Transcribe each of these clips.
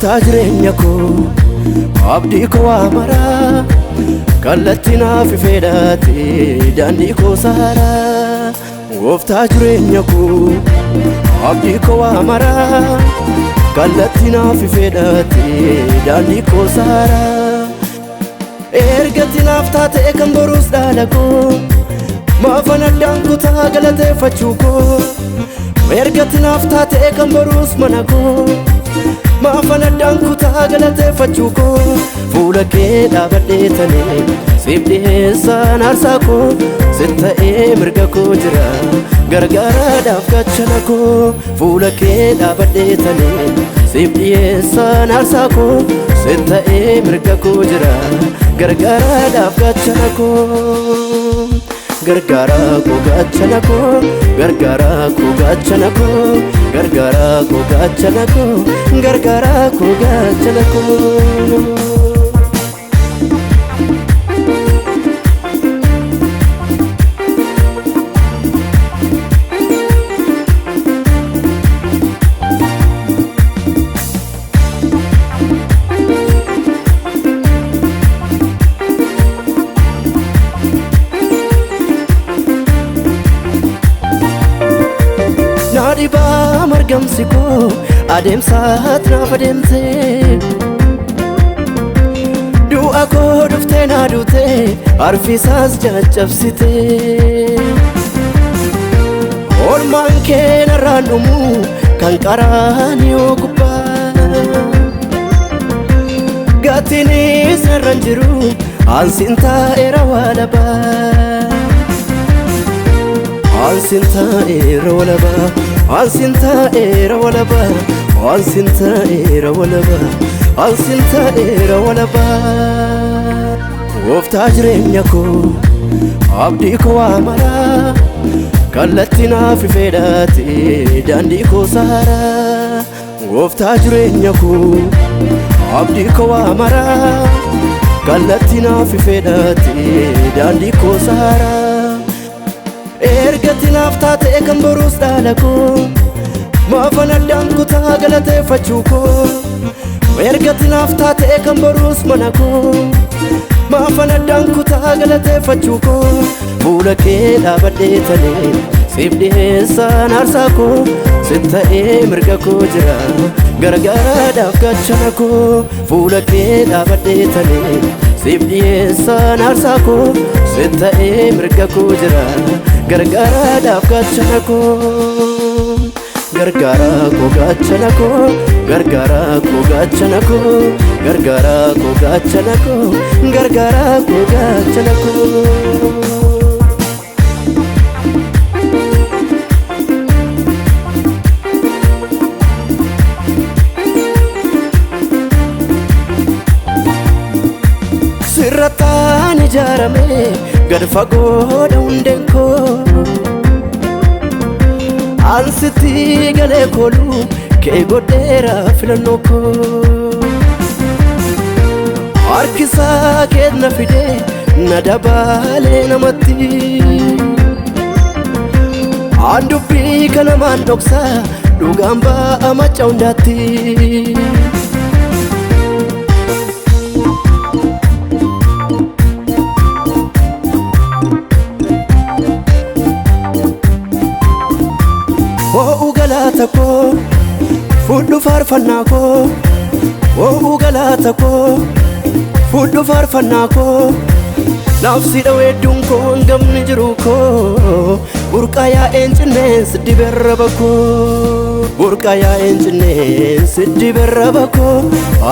Gooftaa jireenya koo abdii koo amara kallattii naaf fedhate daandii koo saara. Gooftaa jireenya koo abdii koo amara kallattii naaf fedhate daandii koo saara. Ergatti naaf taate kan boruus dhaala koo maafan addaan kutaa galateeffachuu koo. Ergatti naaf taate kan boruus mana koo maafan addaan kutaa galateeffachuu koo. Fuula kee dhaabadhee tanee siif dhiyeessaan aarsaa koo sitti ta'ee mirga koo jira gargaaraadhaaf gaachana koo. Fuula kee dhaabadhee tanee siif dhiyeessaan aarsaa koo sitti ta'ee mirga koo jira gargaaraadhaaf gaachana koo. Gargaara koo gaachana koo gargaara koo gaachana koo gargaara koo gaachana koo gargaara koo gaachana koo. Naadibaa margamsi koo adeemsaat naaf adeemte du'a koo dhuftee naa duute arfiisaas caccabsite. Oolmaan kee narraan dhumu kan qaraanioo gubbaa gaatiinis narraan jiru ansiin taa'eera walabaa. Ansinta era walaba, ansinta era walaba, ansinta era walaba, ansinta era walaba. Gooftaa jireenya koo abdii koo amara kallattii naaf fedhate daandii koo saara. Gooftaa jireenya koo abdii koo amara kallattii naaf fedhate daandii koo saara. Ergatti naaf taate kan boruus dhaala koo maafan addaan kutaa galateeffachuu koo. Ergatti naaf taate kan boruus mana koo maafan addaan kutaa galateeffachuu koo. Fuula kee dhaabadhee tanee siif dhiyeessaan aarsaa koo sitti ta'ee mirga koo jira gargaaraadhaaf gaachana koo. Fuula kee dhaabadhee tanee siif dhiyeessaan aarsaa koo sitti ta'ee mirga koo jira gargaaraadhaaf gaachana koo. Gargaara koo gaachana koo gargaara koo gaachana koo gargaara koo gaachana koo gargaara koo gaachana koo. Sirrataan ijaarame gad fagoodha hundeen koo ansitti galee kooluu kee godheera filannoo koo. Harkisaa kee na fidee na dabaalee namatti aan dubbii kanamaan dhoksaa dhugaan ba'a macha hundaatti. O'uu galaata koo fudhu faarfannaa koo o'uu galaata koo fudhu faarfannaa koo. Naafsi dhaweedduun koo hangamni jiru koo burqaa yaa'een cinneensi diberra bakoo. Burqaa yaa'een cinneensi diberra bakoo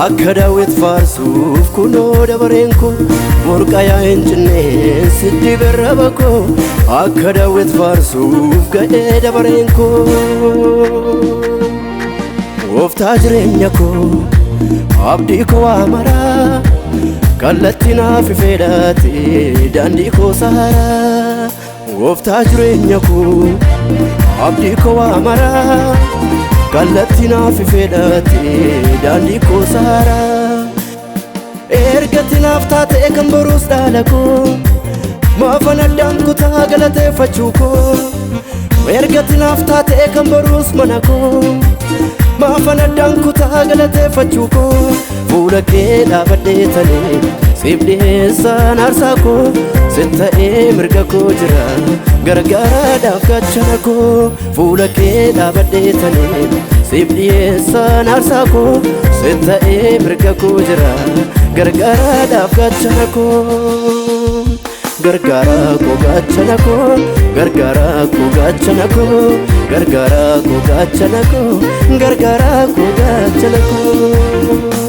akka daawwit faarsuuf kunoo dabareen koo. Burqaa yaa'een cinneensi diberra bakoo akka daawwit faarsuuf ga'ee dabareen koo. Gooftaa jireenya koo abdii koo amara kallattii naaf fedhate daandii koo saara. Gooftaa jireenya koo abdii koo amara kallattii naaf fedhate daandii koo saara. Ergatti naaf taate kan boruus dhaala koo maafan addaan kutaa galateeffachuu koo. Ergatti naaf taate kan boruus mana koo maafanadhaan kutaa galateeffachuu koo fuula kee dhaabadhee talee siif dhiheessaan aarsaa koo sitti ta'ee mirga koo jira gargaaraadhaaf gaachana koo fuula kee dhaabadhee talee siif dhiheessaan aarsaa koo sitti ta'ee mirga koo jira gargaaraadhaaf gaachana koo gargaara koo gaachana koo gargaara koo gaachana koo gargaara koo gaachana koo gargaara koo gaachana koo